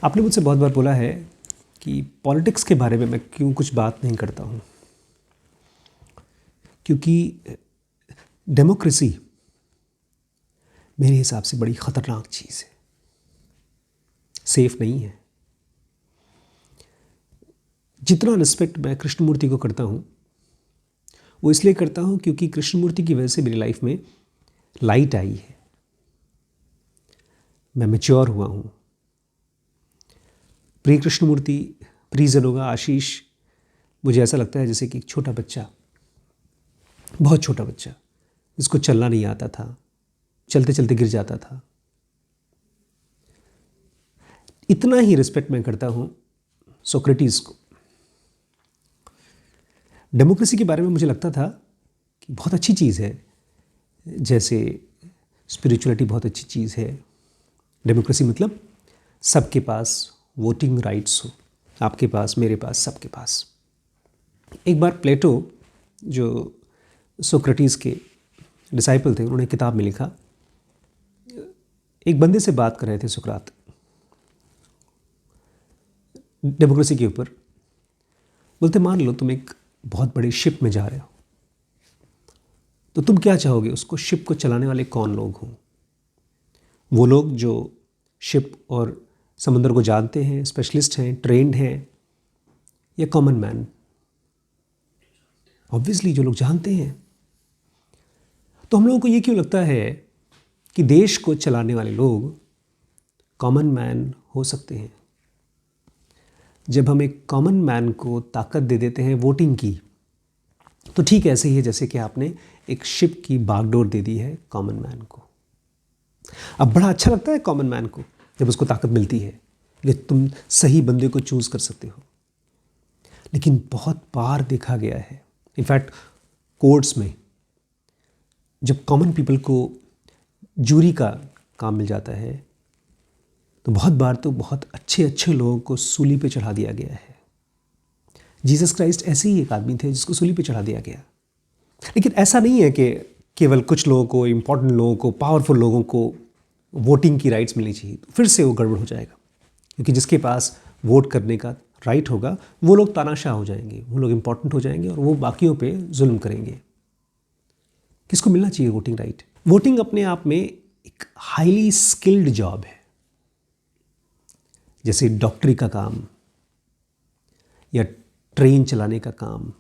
आपने मुझसे बहुत बार बोला है कि पॉलिटिक्स के बारे में मैं क्यों कुछ बात नहीं करता हूँ, क्योंकि डेमोक्रेसी मेरे हिसाब से बड़ी ख़तरनाक चीज़ है, सेफ नहीं है। जितना रिस्पेक्ट मैं कृष्णमूर्ति को करता हूँ वो इसलिए करता हूँ क्योंकि कृष्णमूर्ति की वजह से मेरी लाइफ में लाइट आई है, मैं मैच्योर हुआ हूँ। प्रिय कृष्णमूर्ति, प्रिय जनोगा, आशीष, मुझे ऐसा लगता है जैसे कि एक छोटा बच्चा, बहुत छोटा बच्चा जिसको चलना नहीं आता था, चलते चलते गिर जाता था। इतना ही रिस्पेक्ट मैं करता हूँ सोक्रेटिस को। डेमोक्रेसी के बारे में मुझे लगता था कि बहुत अच्छी चीज़ है, जैसे स्पिरिचुअलिटी बहुत अच्छी चीज़ है। डेमोक्रेसी मतलब सबके पास वोटिंग राइट्स हो, आपके पास, मेरे पास, सबके पास। एक बार प्लेटो, जो सोक्रेटिस के डिसाइपल थे, उन्होंने किताब में लिखा, एक बंदे से बात कर रहे थे सुकरात डेमोक्रेसी के ऊपर। बोलते मान लो तुम एक बहुत बड़े शिप में जा रहे हो, तो तुम क्या चाहोगे, उसको शिप को चलाने वाले कौन लोग हों? वो लोग जो शिप और समंदर को जानते हैं, स्पेशलिस्ट हैं, ट्रेंड हैं, या कॉमन मैन? ऑब्वियसली जो लोग जानते हैं। तो हम लोगों को ये क्यों लगता है कि देश को चलाने वाले लोग कॉमन मैन हो सकते हैं? जब हम एक कॉमन मैन को ताकत दे देते हैं वोटिंग की, तो ठीक ऐसे ही है जैसे कि आपने एक शिप की बागडोर दे दी है कॉमन मैन को। अब बड़ा अच्छा लगता है कॉमन मैन को जब उसको ताकत मिलती है कि तुम सही बंदे को चूज कर सकते हो। लेकिन बहुत बार देखा गया है, इनफैक्ट कोर्ट्स में, जब कॉमन पीपल को जूरी का काम मिल जाता है, तो बहुत बार तो बहुत अच्छे अच्छे लोगों को सूली पे चढ़ा दिया गया है। जीसस क्राइस्ट ऐसे ही एक आदमी थे जिसको सूली पे चढ़ा दिया गया। लेकिन ऐसा नहीं है कि केवल कुछ लोगों को, इंपॉर्टेंट लोगों को, पावरफुल लोगों को वोटिंग की राइट्स मिलनी चाहिए, तो फिर से वो गड़बड़ हो जाएगा। क्योंकि जिसके पास वोट करने का राइट होगा वो लोग तानाशाह हो जाएंगे, वो लोग इंपॉर्टेंट हो जाएंगे और वो बाकियों पे जुल्म करेंगे। किसको मिलना चाहिए वोटिंग राइट? वोटिंग अपने आप में एक हाईली स्किल्ड जॉब है, जैसे डॉक्टरी का काम, या ट्रेन चलाने का काम,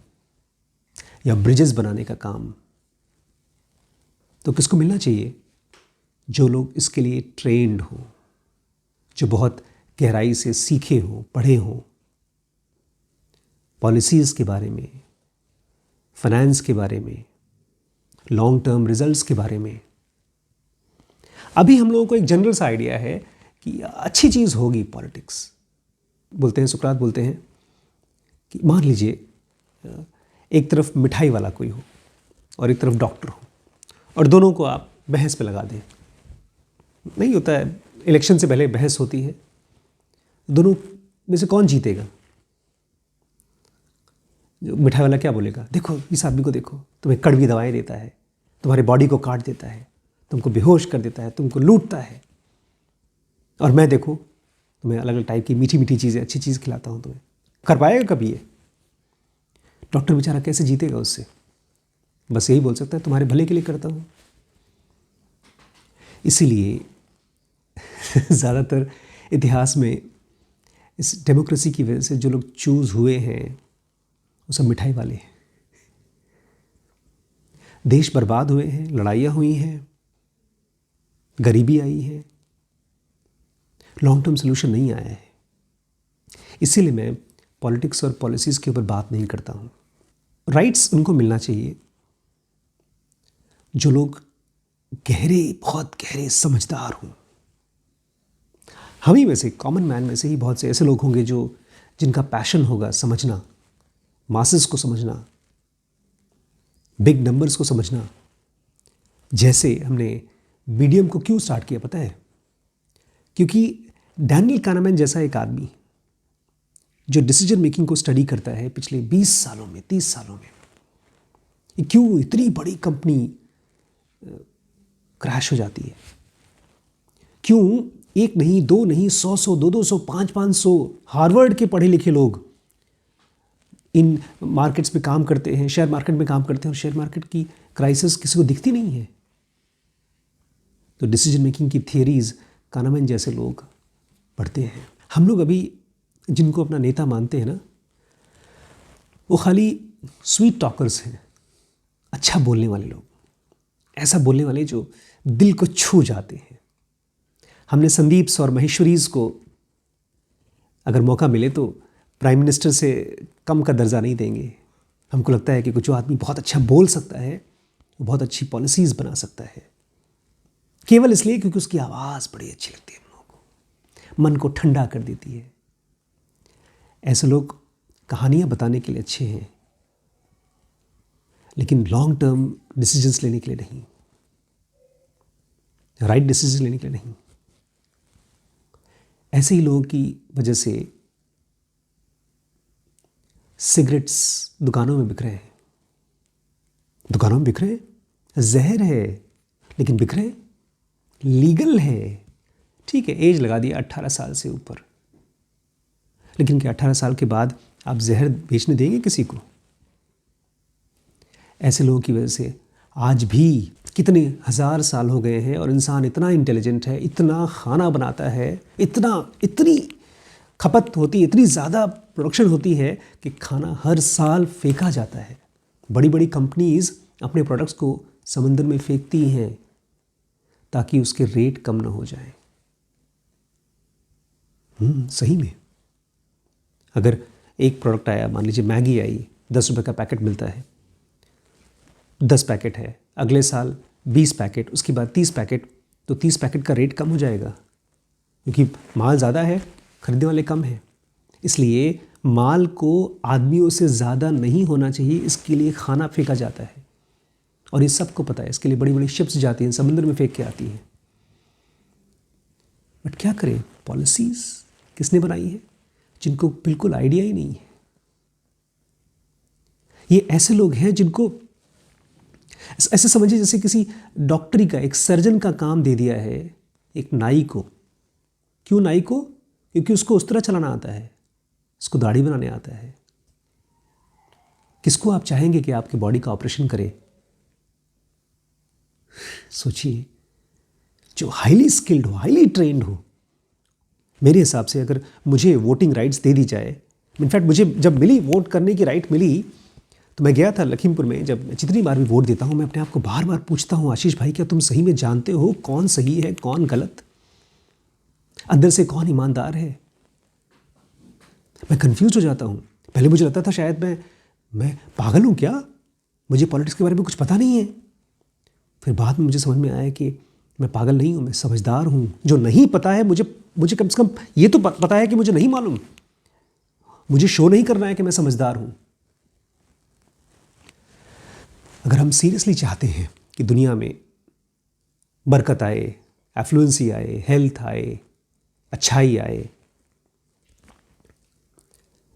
या ब्रिजेस बनाने का काम। तो किसको मिलना चाहिए? जो लोग इसके लिए ट्रेंड हों, जो बहुत गहराई से सीखे हों, पढ़े हों, पॉलिसीज़ के बारे में, फाइनेंस के बारे में, लॉन्ग टर्म रिजल्ट्स के बारे में। अभी हम लोगों को एक जनरल सा आइडिया है कि अच्छी चीज़ होगी पॉलिटिक्स। बोलते हैं, सुकरात बोलते हैं कि मान लीजिए एक तरफ मिठाई वाला कोई हो और एक तरफ डॉक्टर हो, और दोनों को आप बहस पे लगा दें। नहीं होता है, इलेक्शन से पहले बहस होती है, दोनों में से कौन जीतेगा? जो मिठाई वाला क्या बोलेगा, देखो इस आदमी को देखो, तुम्हें कड़वी दवाएं देता है, तुम्हारी बॉडी को काट देता है, तुमको बेहोश कर देता है, तुमको लूटता है, और मैं देखो तुम्हें अलग अलग टाइप की मीठी मीठी चीज़ें, अच्छी चीज़ खिलाता हूँ तुम्हें। कर पाएगा कभी ये? डॉक्टर बेचारा कैसे जीतेगा उससे? बस यही बोल सकता है तुम्हारे भले के लिए करता हूँ। इसीलिए ज़्यादातर इतिहास में इस डेमोक्रेसी की वजह से जो लोग चूज़ हुए हैं वो सब मिठाई वाले हैं। देश बर्बाद हुए हैं, लड़ाइयाँ हुई हैं, गरीबी आई है, लॉन्ग टर्म सोल्यूशन नहीं आया है। इसीलिए मैं पॉलिटिक्स और पॉलिसीज़ के ऊपर बात नहीं करता हूँ। राइट्स उनको मिलना चाहिए जो लोग गहरे, बहुत गहरे समझदार हों। हम ही में से, कॉमन मैन में से ही बहुत से ऐसे लोग होंगे जो जिनका पैशन होगा समझना, मासेस को समझना, बिग नंबर्स को समझना। जैसे हमने मीडियम को क्यों स्टार्ट किया पता है? क्योंकि डैनियल kahneman जैसा एक आदमी जो डिसीजन मेकिंग को स्टडी करता है पिछले 20 सालों में, 30 सालों में, क्यों इतनी बड़ी कंपनी क्रैश हो जाती है, क्यों एक नहीं, दो नहीं, 100 200 500 हार्वर्ड के पढ़े लिखे लोग इन मार्केट्स में काम करते हैं, शेयर मार्केट में काम करते हैं, और शेयर मार्केट की क्राइसिस किसी को दिखती नहीं है। तो डिसीजन मेकिंग की थियरीज कानामैन जैसे लोग पढ़ते हैं। हम लोग अभी जिनको अपना नेता मानते हैं ना, वो खाली स्वीट टॉकर्स हैं, अच्छा बोलने वाले लोग, ऐसा बोलने वाले जो दिल को छू जाते हैं। हमने संदीप्स और महेश्वरीज को अगर मौका मिले तो प्राइम मिनिस्टर से कम का दर्जा नहीं देंगे। हमको लगता है कि कुछ जो आदमी बहुत अच्छा बोल सकता है, वो बहुत अच्छी पॉलिसीज़ बना सकता है, केवल इसलिए क्योंकि उसकी आवाज़ बड़ी अच्छी लगती है, हम लोगों को मन को ठंडा कर देती है। ऐसे लोग कहानियाँ बताने के लिए अच्छे हैं, लेकिन लॉन्ग टर्म डिसीजंस लेने के लिए नहीं, राइट डिसीजन लेने के लिए नहीं। ऐसे ही लोगों की वजह से सिगरेट्स दुकानों में बिक रहे हैं, दुकानों में बिक रहे हैं, जहर है लेकिन बिक रहे हैं, लीगल है, ठीक है, एज लगा दिया 18 साल से ऊपर, लेकिन क्या 18 साल के बाद आप जहर बेचने देंगे किसी को? ऐसे लोगों की वजह से आज भी कितने हज़ार साल हो गए हैं और इंसान इतना इंटेलिजेंट है, इतना खाना बनाता है, इतनी खपत होती है, इतनी ज़्यादा प्रोडक्शन होती है कि खाना हर साल फेंका जाता है। बड़ी बड़ी कंपनीज़ अपने प्रोडक्ट्स को समंदर में फेंकती हैं ताकि उसके रेट कम ना हो जाए। सही में अगर एक प्रोडक्ट आया, मान लीजिए मैगी आई, 10 रुपये का पैकेट मिलता है, 10 पैकेट है, अगले साल 20 पैकेट, उसके बाद 30 पैकेट, तो 30 पैकेट का रेट कम हो जाएगा क्योंकि माल ज़्यादा है, खरीदने वाले कम हैं। इसलिए माल को आदमियों से ज़्यादा नहीं होना चाहिए, इसके लिए खाना फेंका जाता है और ये सबको पता है। इसके लिए बड़ी बड़ी शिप्स जाती हैं, समुद्र में फेंक के आती हैं। बट क्या करें, पॉलिसीज़ किसने बनाई है जिनको बिल्कुल आइडिया ही नहीं है। ये ऐसे लोग हैं जिनको ऐसे समझिए जैसे किसी डॉक्टरी का, एक सर्जन का काम दे दिया है एक नाई को। क्यों नाई को? क्योंकि उसको उस तरह चलाना आता है, उसको दाढ़ी बनाने आता है। किसको आप चाहेंगे कि आपके बॉडी का ऑपरेशन करे? सोचिए, जो हाईली स्किल्ड हो, हाईली ट्रेंड हो। मेरे हिसाब से अगर मुझे वोटिंग राइट्स दे दी जाए, इनफैक्ट मुझे जब मिली, वोट करने की राइट मिली, तो मैं गया था लखीमपुर में। जब जितनी बार भी वोट देता हूँ, मैं अपने आप को बार बार पूछता हूँ, आशीष भाई क्या तुम सही में जानते हो कौन सही है कौन गलत, अंदर से कौन ईमानदार है? मैं कंफ्यूज हो जाता हूँ। पहले मुझे लगता था शायद मैं पागल हूँ क्या, मुझे पॉलिटिक्स के बारे में कुछ पता नहीं है। फिर बाद में मुझे समझ में आया कि मैं पागल नहीं हूँ, मैं समझदार हूँ। जो नहीं पता है मुझे कम से कम ये तो पता है कि मुझे नहीं मालूम। मुझे शो नहीं करना है कि मैं समझदार हूँ। अगर हम सीरियसली चाहते हैं कि दुनिया में बरकत आए, एफ्लुएंसी आए, हेल्थ आए, अच्छाई आए,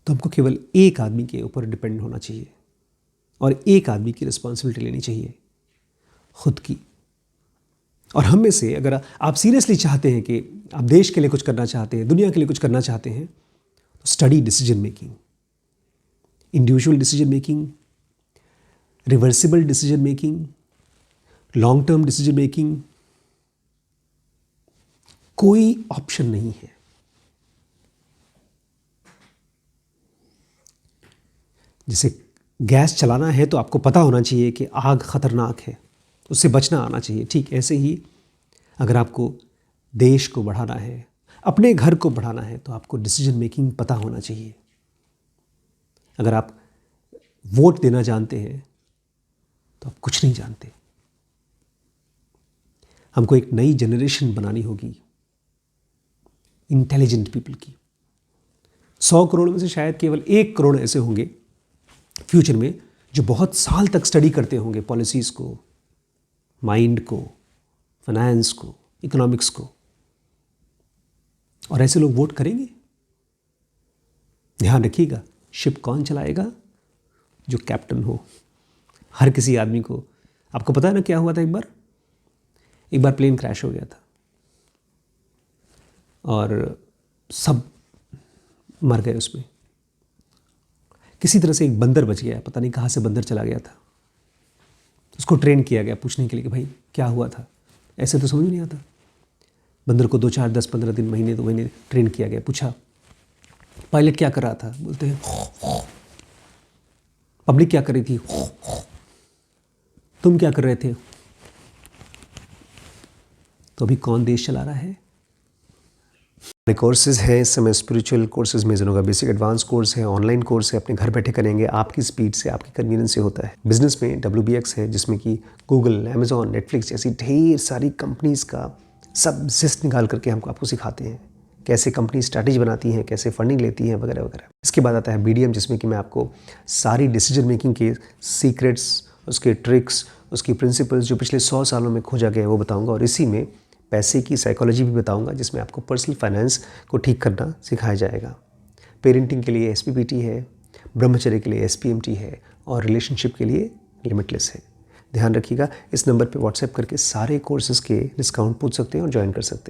तो हमको केवल एक आदमी के ऊपर डिपेंड होना चाहिए और एक आदमी की रिस्पॉन्सिबिलिटी लेनी चाहिए, खुद की। और हम में से अगर आप सीरियसली चाहते हैं कि आप देश के लिए कुछ करना चाहते हैं, दुनिया के लिए कुछ करना चाहते हैं, तो study decision making, individual decision making, reversible decision making, long term decision making. कोई ऑप्शन नहीं है। जैसे गैस चलाना है तो आपको पता होना चाहिए कि आग खतरनाक है, उससे बचना आना चाहिए। ठीक ऐसे ही अगर आपको देश को बढ़ाना है, अपने घर को बढ़ाना है, तो आपको डिसीजन मेकिंग पता होना चाहिए। अगर आप वोट देना जानते हैं तो आप कुछ नहीं जानते। हमको एक नई जनरेशन बनानी होगी, इंटेलिजेंट पीपल की। 100 करोड़ में से शायद केवल 1 करोड़ ऐसे होंगे फ्यूचर में जो बहुत साल तक स्टडी करते होंगे पॉलिसीज़ को, माइंड को, फाइनेंस को, इकोनॉमिक्स को, और ऐसे लोग वोट करेंगे। ध्यान रखिएगा, शिप कौन चलाएगा? जो कैप्टन हो। हर किसी आदमी को, आपको पता है ना क्या हुआ था? एक बार प्लेन क्रैश हो गया था। और सब मर गए उसमें। किसी तरह से एक बंदर बच गया, पता नहीं कहाँ से बंदर चला गया था। उसको ट्रेन किया गया पूछने के लिए कि भाई क्या हुआ था, ऐसे तो समझ नहीं आता। बंदर को 2, 4, 10, 15 दिन, महीने, 2 महीने ट्रेन किया गया। पूछा पायलट क्या कर रहा था, बोलते हैं पब्लिक क्या कर रही थी, तुम क्या कर रहे थे। तो अभी कौन देश चला रहा है। कोर्सेज हैं इस समय, स्पिरिचुअल कोर्सेज में जनों का बेसिक एडवांस कोर्स है, ऑनलाइन कोर्स है, अपने घर बैठे करेंगे, आपकी स्पीड से, आपकी कन्वीनियंस से होता है। बिजनेस में WBX है, जिसमें कि गूगल, अमेजॉन, नेटफ्लिक्स जैसी ढेर सारी कंपनीज का सब जिस्ट निकाल करके हमको आपको सिखाते हैं, कैसे कंपनी स्ट्रैटेजी बनाती हैं, कैसे फंडिंग लेती हैं, वगैरह वगैरह। इसके बाद आता है BDM, जिसमें कि मैं आपको सारी डिसीजन मेकिंग के सीक्रेट्स, उसके ट्रिक्स, उसकी प्रिंसिपल्स जो पिछले 100 सालों में खोजा गया है वो बताऊंगा। और इसी में पैसे की साइकोलॉजी भी बताऊंगा, जिसमें आपको पर्सनल फाइनेंस को ठीक करना सिखाया जाएगा। पेरेंटिंग के लिए SPPT है, ब्रह्मचर्य के लिए SPMT है, और रिलेशनशिप के लिए लिमिटलेस है। ध्यान रखिएगा, इस नंबर पे व्हाट्सएप करके सारे कोर्सेज़ के डिस्काउंट पूछ सकते हैं और ज्वाइन कर सकते हैं।